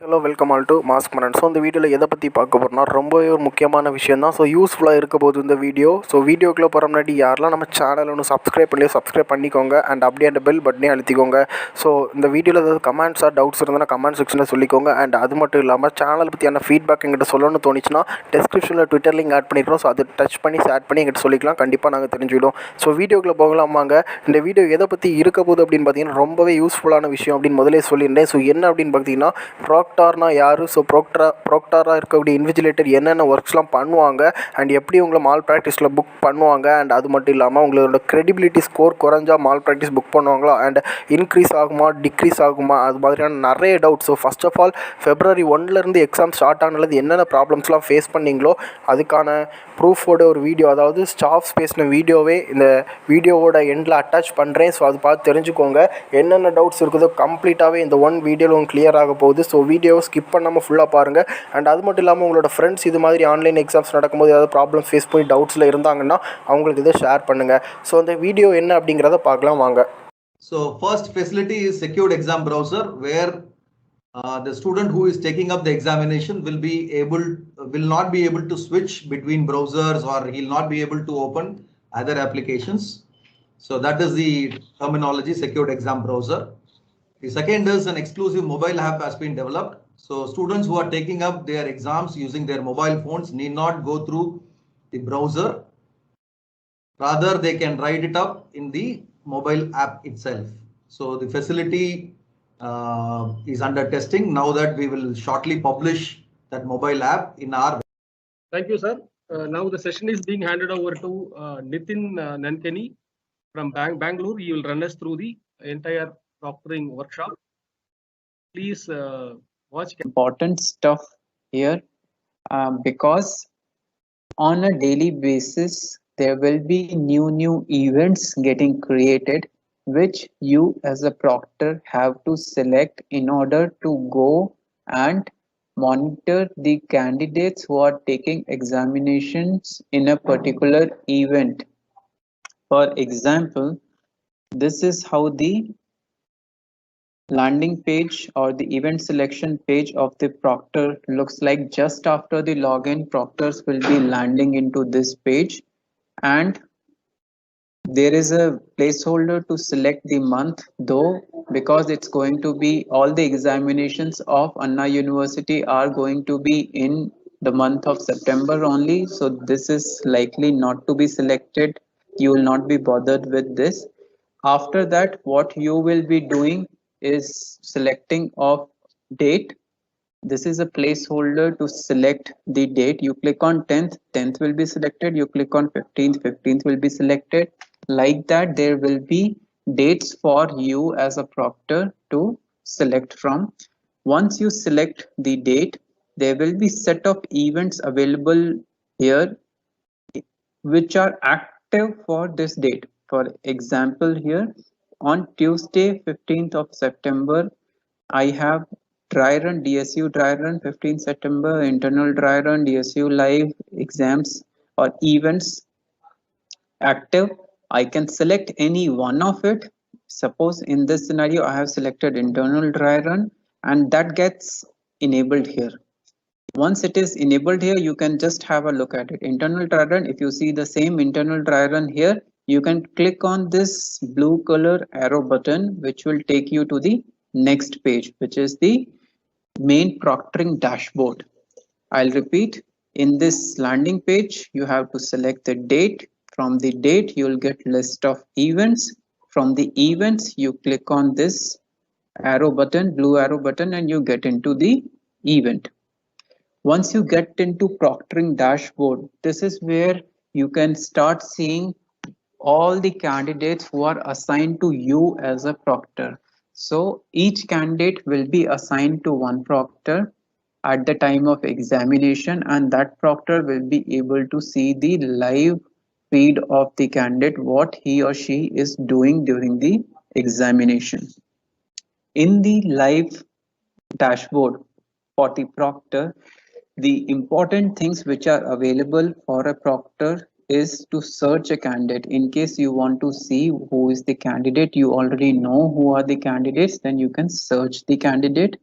Hello welcome all to மாஸ்க்மனன். So இந்த வீடியோவில் எதை பற்றி பார்க்க போகிறோம்னா ரொம்பவே ஒரு முக்கியமான விஷயம் தான். ஸோ யூஸ்ஃபுல்லாக இருக்க போது இந்த வீடியோ. ஸோ வீடியோக்குள்ளே போகிற முன்னாடி யாரெல்லாம் நம்ம சேனல் ஒன்று சப்ஸ்கிரைப் பண்ணிக்கோங்க. அண்ட் அப்படியே அந்த பெல் பட்டனே அழுத்திக்கோங்க. ஸோ இந்த வீடியோவில் ஏதாவது கமெண்ட்ஸ் ஆர் டவுட்ஸ் இருந்தால் கமெண்ட் செக்ஷனில் சொல்லிக்கோங்க. அண்ட் அது மட்டும் இல்லாமல் சேனல் பற்றியான ஃபீட்பேக் எங்கிட்ட சொல்லணும்னு தோணுச்சுன்னா டிஸ்கிரிப்ஷனில் ட்விட்டர் லிங்க் ஆட் பண்ணிடுறோம். ஸோ அதை டச் பண்ணி ஷேர் பண்ணி எங்கிட்ட சொல்லிக்கலாம். கண்டிப்பாக நாங்கள் தெரிஞ்சுக்கிடும். ஸோ வீடியோக்குள்ளே போகலாமாங்க. இந்த வீடியோ எதை பற்றி இருக்க போகுது அப்படின்னு பார்த்தீங்கன்னா ரொம்பவே யூஸ்ஃபுல்லான விஷயம் அப்படின்னு முதலே சொல்லியிருந்தேன். ஸோ என்ன அப்படின்னு பார்த்தீங்கன்னா ப்ராக்டார்னா யார், ஸோ ப்ராக்டராக இருக்கக்கூடிய இன்விஜிலேட்டர் என்னென்ன ஒர்க்ஸ்லாம் பண்ணுவாங்க அண்ட் எப்படி உங்களை மால் ப்ராக்டிஸில் புக் பண்ணுவாங்க. அண்ட் அது மட்டும் இல்லாமல் உங்களோட க்ரெடிபிலிட்டி ஸ்கோர் குறைஞ்சா மால் ப்ராக்டிஸ் புக் பண்ணுவாங்களா, அண்ட் இன்க்ரீஸ் ஆகுமா டிக்ரீஸ் ஆகுமா, அது மாதிரியான நிறைய doubts. So first of all February 1 exam start ஆனது என்னென்ன ப்ராப்ளம்ஸ்லாம் ஃபேஸ் பண்ணிங்களோ அதுக்கான ப்ரூஃபோட ஒரு வீடியோ, அதாவது ஸ்டாஃப்ஸ் பேசின வீடியோவே இந்த வீடியோவோட எண்டில் அட்டாச் பண்ணுறேன். ஸோ அது பார்த்து தெரிஞ்சுக்கோங்க. என்னென்ன டவுட்ஸ் இருக்குதோ கம்ப்ளீட்டாகவே இந்த ஒன் வீடியோவில் உங்களுக்கு கிளியர் ஆக போகுது. ஸோ வீடியோவை ஸ்கிப் பண்ணாமல் ஃபுல்லாக பாருங்கள். அண்ட் அது மட்டும் இல்லாமல் உங்களோட ஃப்ரெண்ட்ஸ் இது மாதிரி ஆன்லைன் எக்ஸாம்ஸ் நடக்கும்போது ஏதாவது ப்ராப்ளம் ஃபேஸ் பண்ணி டவுட்ஸில் இருந்தாங்கன்னா அவங்களுக்கு இதை ஷேர் பண்ணுங்கள். ஸோ அந்த வீடியோ என்ன அப்படிங்கிறத பார்க்கலாம் வாங்க. So first facility is secured exam browser, where the student who is taking up the examination will not be able to switch between browsers, or he'll not be able to open other applications. So that is the terminology, secured exam browser. The second is an exclusive mobile app has been developed. So students who are taking up their exams using their mobile phones need not go through the browser. Rather, they can write it up in the mobile app itself. So the facility is under testing now that we will shortly publish that mobile app in our. Thank you, sir. Now the session is being handed over to Nitin Nankani from Bangalore. He will run us through the entire proctoring workshop. Please watch. Important stuff here, because on a daily basis there will be new events getting created, which you as a proctor have to select in order to go and monitor the candidates who are taking examinations in a particular event. For example, this is how the landing page or the event selection page of the proctor looks like. Just after the login, proctors will be landing into this page, and there is a placeholder to select the month, though because it's going to be all the examinations of Anna University are going to be in the month of September only, so this is likely not to be selected. You will not be bothered with this. After that, what you will be doing is selecting of date. This is a placeholder to select the date. You click on 10th will be selected. You click on 15th will be selected. Like that, there will be dates for you as a proctor to select from. Once you select the date, there will be set of events available here which are active for this date. For example, here on Tuesday 15th of September, I have dry run, DSU dry run, 15th September, internal dry run, DSU live exams or events active. I can select any one of it. Suppose in this scenario I have selected internal dry run, and that gets enabled here. Once it is enabled here, you can just have a look at it. Internal dry run, if you see the same internal dry run here, you can click on this blue color arrow button, which will take you to the next page, which is the main proctoring dashboard. I'll repeat, in this landing page you have to select the date. From the date, you will get list of events. From the events, you click on this arrow button, blue arrow button, and you get into the event. Once you get into proctoring dashboard, this is where you can start seeing all the candidates who are assigned to you as a proctor. So each candidate will be assigned to one proctor at the time of examination, and that proctor will be able to see the live feed of the candidate, what he or she is doing during the examination. In the live dashboard for the proctor, the important things which are available for a proctor is to search a candidate. In case you want to see who is the candidate, you already know who are the candidates, then you can search the candidate.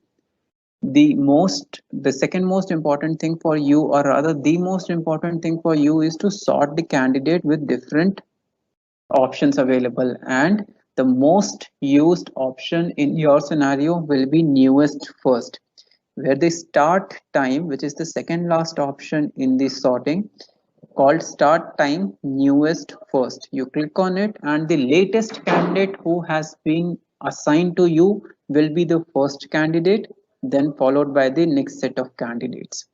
the second most important thing for you, or rather the most important thing for you, is to sort the candidate with different options available, and the most used option in your scenario will be newest first, where the start time, which is the second last option in the sorting, called start time newest first. You click on it and the latest candidate who has been assigned to you will be the first candidate, then followed by the next set of candidates.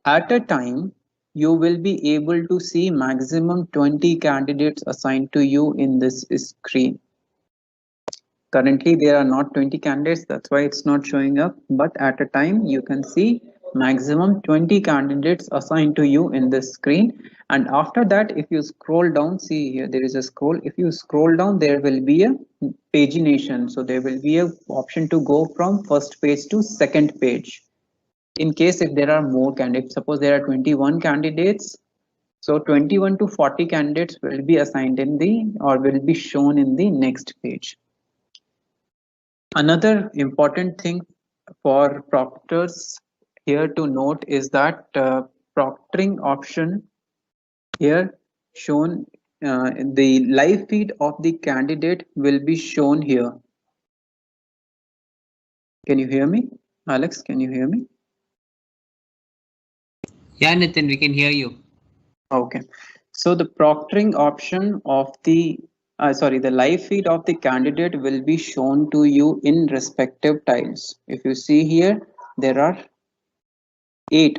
At a time, you will be able to see maximum 20 candidates assigned to you in this screen. Currently, there are not 20 candidates, that's why it's not showing up. But at a time, you can see maximum 20 candidates assigned to you in this screen. And after that, if you scroll down, see here, there is a scroll. If you scroll down, there will be a pagination. So there will be an option to go from first page to second page. In case if there are more candidates, suppose there are 21 candidates, so 21 to 40 candidates will be assigned in the, or will be shown in the next page. Another important thing for proctors here to note is that proctoring option here shown, the live feed of the candidate will be shown here. Can you hear me? Alex, can you hear me? Yeah, Nitin, we can hear you. Okay, so the proctoring option of the the live feed of the candidate will be shown to you in respective tiles. If you see here, there are 8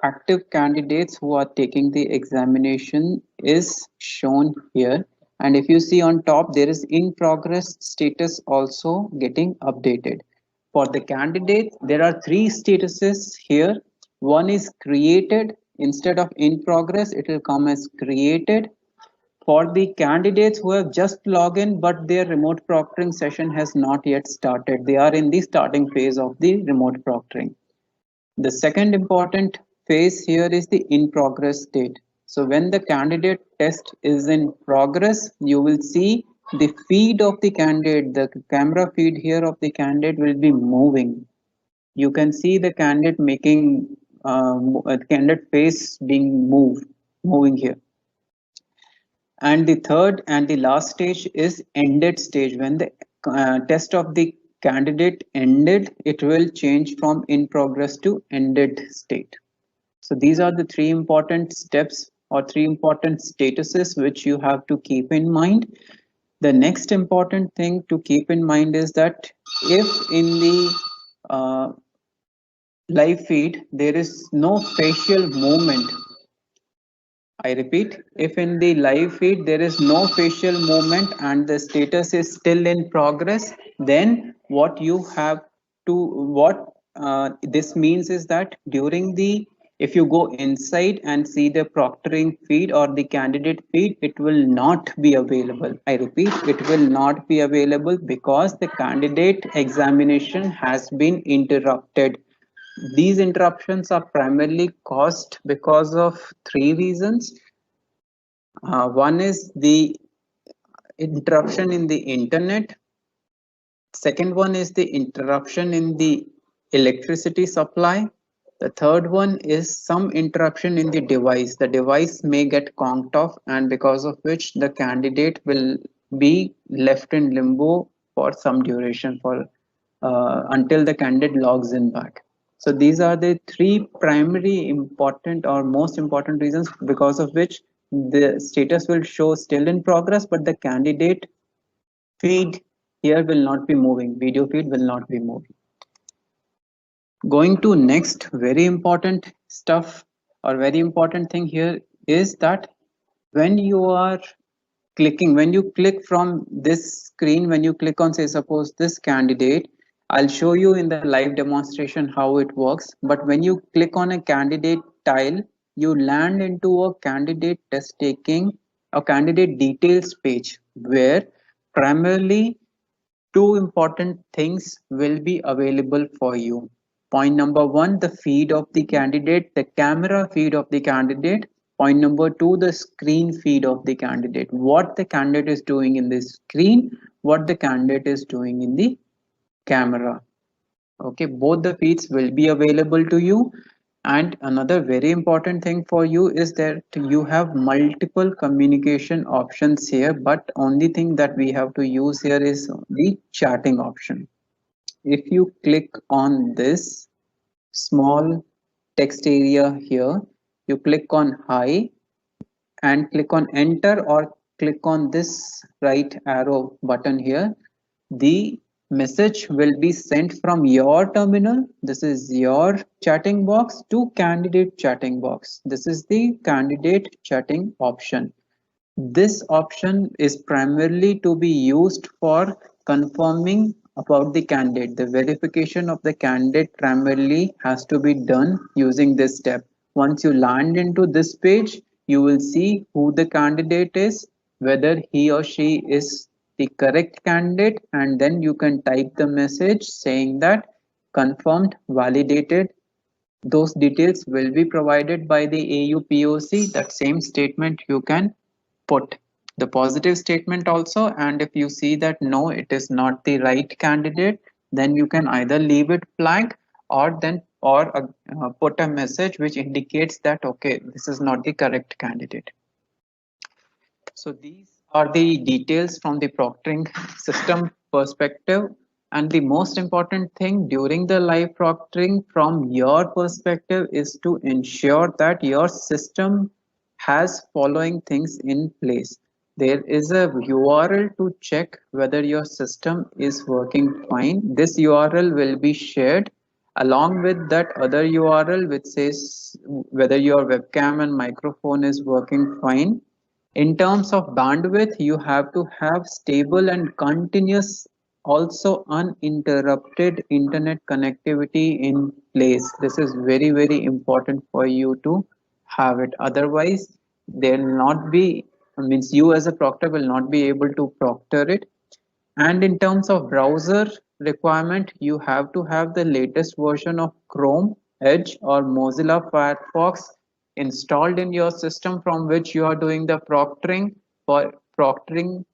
active candidates who are taking the examination is shown here. And if you see on top, there is in progress status also getting updated. For the candidate, there are 3 statuses here. One is created. Instead of in progress, it will come as created. For the candidates who have just logged in but their remote proctoring session has not yet started, they are in the starting phase of the remote proctoring. The second important phase here is the in progress state. So when the candidate test is in progress, you will see the feed of the candidate, the camera feed here of the candidate will be moving. You can see the candidate making candidate face being moving here. And the third and the last stage is ended stage. When the test of the candidate ended, it will change from in progress to ended state. So these are the 3 important steps or 3 important statuses which you have to keep in mind. The next important thing to keep in mind is that if in the live feed there is no facial movement, I repeat, if in the live feed there is no facial movement and the status is still in progress, then what you have to, this means is that during the, if you go inside and see the proctoring feed or the candidate feed, it will not be available. I repeat, it will not be available because the candidate examination has been interrupted. These interruptions are primarily caused because of 3 reasons. One is the interruption in the internet. Second one is the interruption in the electricity supply. The third one is some interruption in the device. The device may get conked off, and because of which the candidate will be left in limbo for some duration until the candidate logs in back. So these are the 3 primary important or most important reasons because of which the status will show still in progress, but the candidate feed here will not be moving, video feed will not be moving. Going to next very important stuff or very important thing here is that when you are clicking, when you click from this screen, when you click on, say, suppose this candidate, I'll show you in the live demonstration how it works. But when you click on a candidate tile, you land into a candidate test taking, a candidate details page where primarily 2 important things will be available for you. Point number 1, the feed of the candidate, the camera feed of the candidate. Point number 2, the screen feed of the candidate. What the candidate is doing in the screen, what the candidate is doing in the camera. Okay, both the feeds will be available to you. And another very important thing for you is that you have multiple communication options here, but only thing that we have to use here is the chatting option. If you click on this small text area here, you click on hi and click on enter, or click on this right arrow button here, the message will be sent from your terminal. This is your chatting box to candidate chatting box. This is the candidate chatting option. This option is primarily to be used for confirming about the candidate. The verification of the candidate primarily has to be done using this step. Once you land into this page, you will see who the candidate is, whether he or she is the correct candidate, and then you can type the message saying that confirmed, validated. Those details will be provided by the AUPOC. That same statement you can put the positive statement also, and if you see that no, it is not the right candidate, then you can either leave it blank or put a message which indicates that okay, this is not the correct candidate. So these are the details from the proctoring system perspective. And the most important thing during the live proctoring from your perspective is to ensure that your system has following things in place. There is a URL to check whether your system is working fine. This URL will be shared along with that other URL which says whether your webcam and microphone is working fine. In terms of bandwidth, you have to have stable and continuous, also uninterrupted internet connectivity in place. This is very, very important for you to have it. Otherwise, there will not be, means you as a proctor will not be able to proctor it. And in terms of browser requirement, you have to have the latest version of Chrome, Edge, or Mozilla Firefox installed in your system from which you are doing the proctoring for proctoring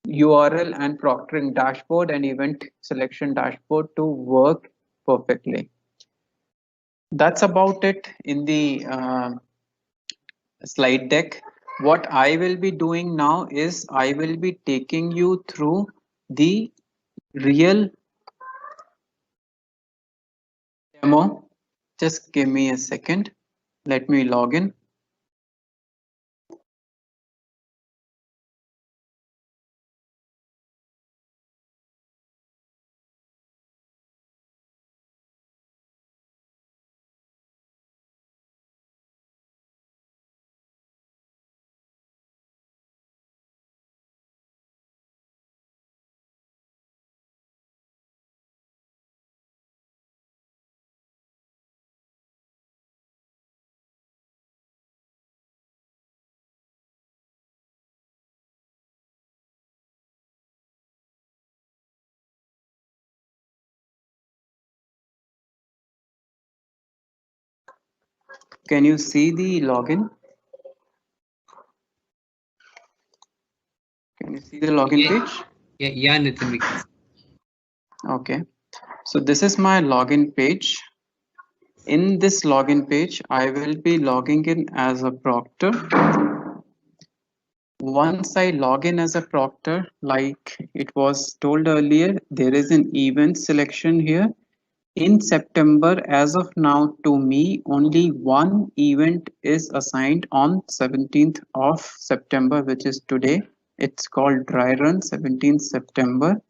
URL and proctoring dashboard and event selection dashboard to work perfectly. That's about it in the slide deck. What I will be doing now is I will be taking you through the real demo. Just give me a second. Let me log in. Can you see the login? Can you see the login Yeah. page? Yeah, Nitin, we can. Okay. So this is my login page. In this login page, I will be logging in as a proctor. Once I log in as a proctor, like it was told earlier, there is an event selection here. In September, as of now, to me, only one event is assigned on 17th of September, which is today. It's called Dry Run 17th September.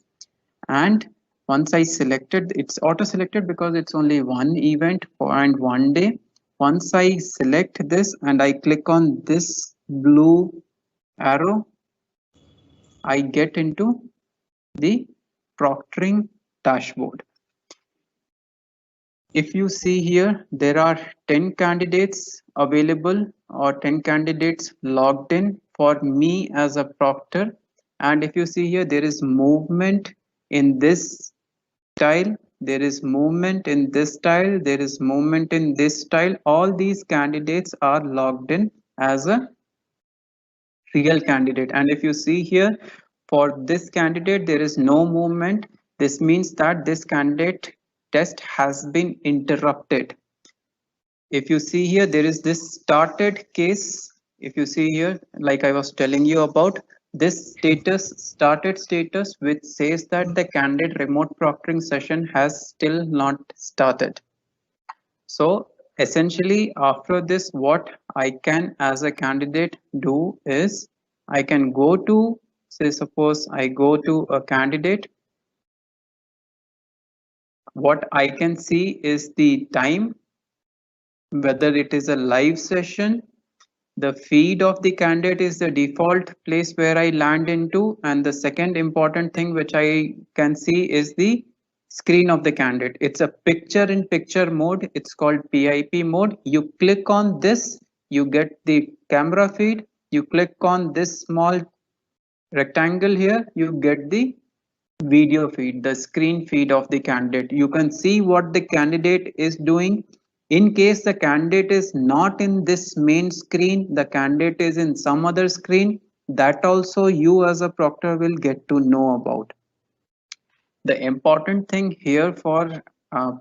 And once I selected, it's auto selected because it's only one event and one day. Once I select this and I click on this blue arrow, I get into the proctoring dashboard. If you see here, there are 10 candidates available or 10 candidates logged in for me as a proctor. And if you see here, there is movement in this style, there is movement in this style, there is movement in this style. All these candidates are logged in as a real candidate. And if you see here, for this candidate, there is no movement. This means that this candidate test has been interrupted. If you see here, there is this started case. If you see here, like I was telling you about, this status, started status, which says that the candidate remote proctoring session has still not started. So essentially after this, what I can as a candidate do is I can go to, say suppose I go to a candidate. What I can see is the time, whether it is a live session. The feed of the candidate is the default place where I land into, and the second important thing which I can see is the screen of the candidate. It's a picture-in-picture mode. It's called PIP mode. You click on this, you get the camera feed. You click on this small rectangle here, you get the video feed, the screen feed of the candidate. You can see what the candidate is doing. In case the candidate is not in this main screen, the candidate is in some other screen, that also you as a proctor will get to know about. The important thing here for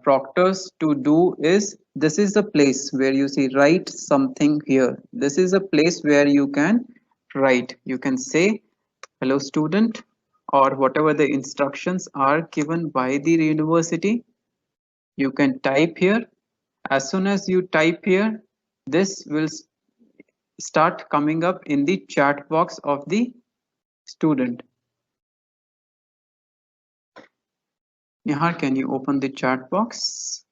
proctors to do is, this is the place where you see write something here. This is a place where you can write. You can say hello student, or whatever the instructions are given by the university. You can type here. As soon as you type here, this will start coming up in the chat box of the student. Nihar, can you open the chat box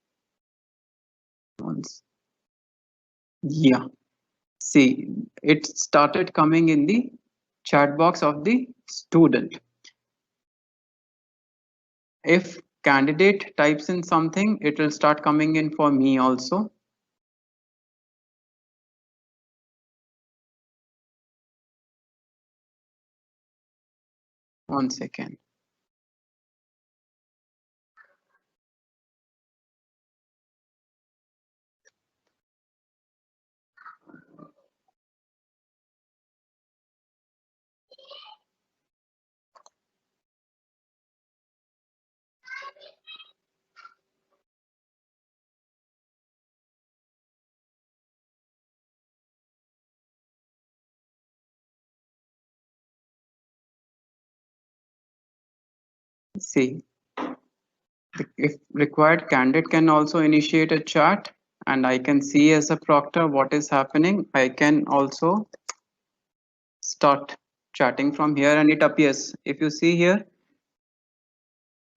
once? Yeah, see, it started coming in the chat box of the student. If candidate types in something, it will start coming in for me also. One second. See, if required, candidate can also initiate a chat, and I can see as a proctor what is happening. I can also start chatting from here, and it appears. If you see here,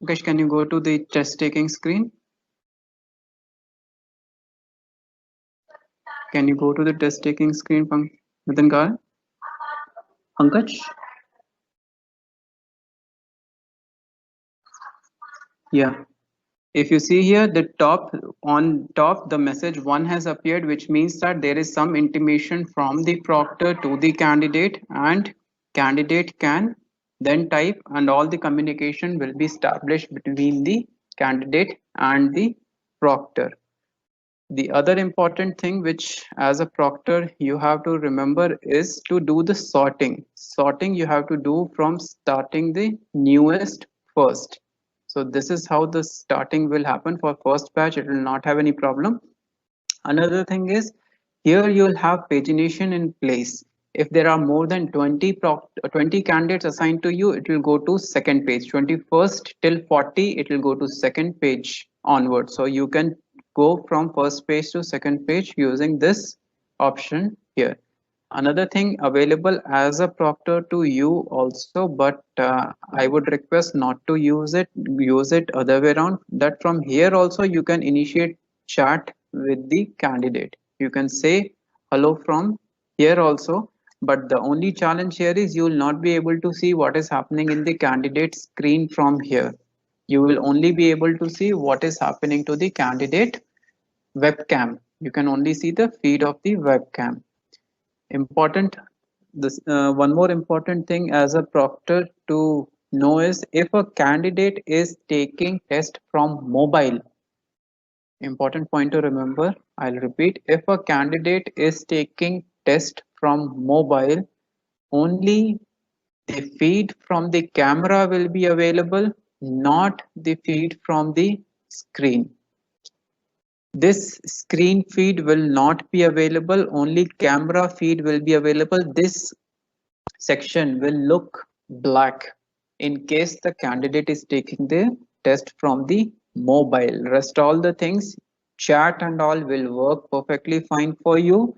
Mukesh, can you go to the test taking screen? Can you go to the test taking screen from within Gar? Pankaj? Yeah. If you see here, the top, on top, the message 1 has appeared, which means that there is some intimation from the proctor to the candidate, and candidate can then type, and all the communication will be established between the candidate and the proctor. The other important thing which as a proctor you have to remember is to do the sorting. Sorting you have to do from starting the newest first. So this is how the starting will happen for first batch. It will not have any problem. Another thing is, here you'll have pagination in place. If there are more than 20 candidates assigned to you, it will go to second page. 21st till 40, it will go to second page onward. So you can go from first page to second page using this option here. Another thing available as a proctor to you also, but I would request not to use it other way around, that from here also you can initiate chat with the candidate. You can say hello from here also, but the only challenge here is you will not be able to see what is happening in the candidate screen from here. You will only be able to see what is happening to the candidate webcam. You can only see the feed of the webcam. Important, this one more important thing as a proctor to know is, if a candidate is taking test from mobile, important point to remember, I'll repeat, if a candidate is taking test from mobile, only the feed from the camera will be available, not the feed from the screen. This screen feed will not be available, only camera feed will be available. This section will look black in case the candidate is taking the test from the mobile. Rest all the things, chat and all will work perfectly fine for you.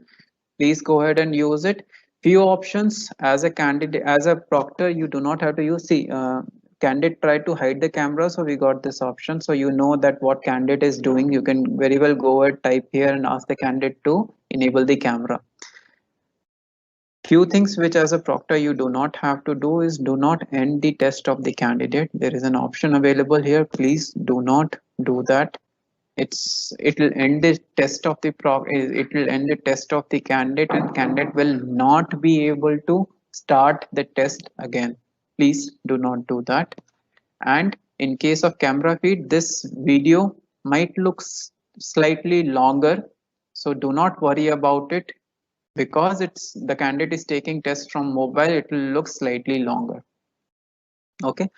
Please go ahead and use it. Few options as a candidate, as a proctor, you do not have to use. See, candidate tried to hide the camera, so we got this option. So you know that what candidate is doing. You can very well go ahead, type here and ask the candidate to enable the camera. Few things which as a proctor you do not have to do is do not end the test of the candidate. There is an option available here. Please do not do that. It will end the test of the it will end the test of the candidate, and candidate will not be able to start the test again. Please do not do that. And in case of camera feed, this video might look slightly longer, so do not worry about it. Because it's the candidate is taking test from mobile, it will look slightly longer. Okay,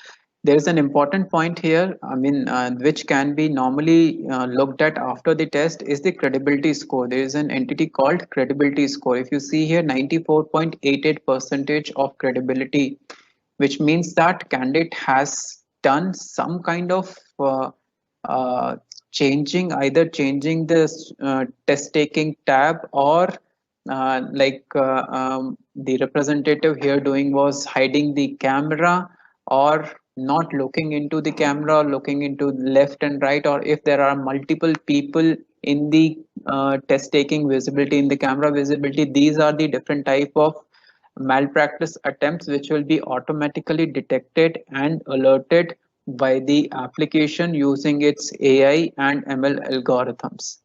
there is an important point here, which can be normally looked at after the test is the credibility score. There is an entity called credibility score. If you see here, 94.88% of credibility, which means that candidate has done some kind of either changing the test taking tab, or the representative here doing was hiding the camera, or not looking into the camera, looking into left and right, or if there are multiple people in the test taking visibility, in the camera visibility. These are the different type of malpractice attempts which will be automatically detected and alerted by the application using its AI and ML algorithms.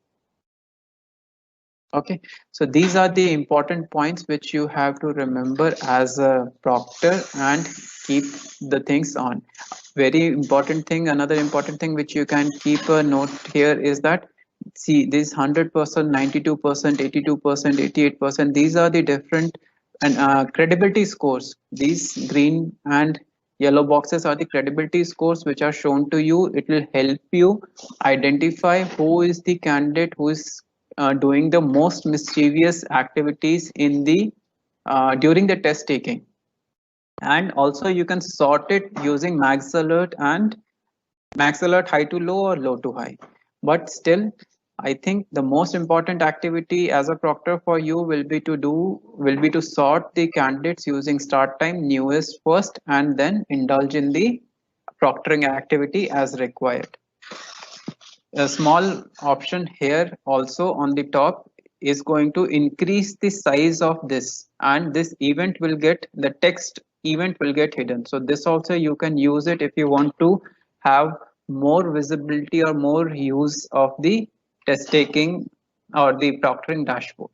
Okay, so these are the important points which you have to remember as a proctor and keep the things on. Very important thing, another important thing which you can keep a note here is that, see, this 100%, 92%, 82%, 88%, these are the different and credibility scores. These green and yellow boxes are the credibility scores which are shown to you. It will help you identify who is the candidate who is doing the most mischievous activities in the during the test taking. And also you can sort it using max alert and max alert high to low or low to high. But still, I think the most important activity as a proctor for you will be to sort the candidates using start time, newest first, and then indulge in the proctoring activity as required. A small option here also on the top is going to increase the size of this, and this event will get, the text event will get hidden. So this also you can use it if you want to have more visibility or more use of the test taking or the proctoring dashboard.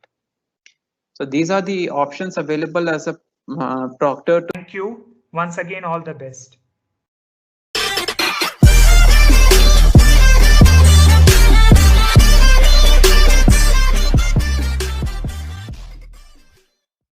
So these are the options available as a proctor. Thank you once again, all the best.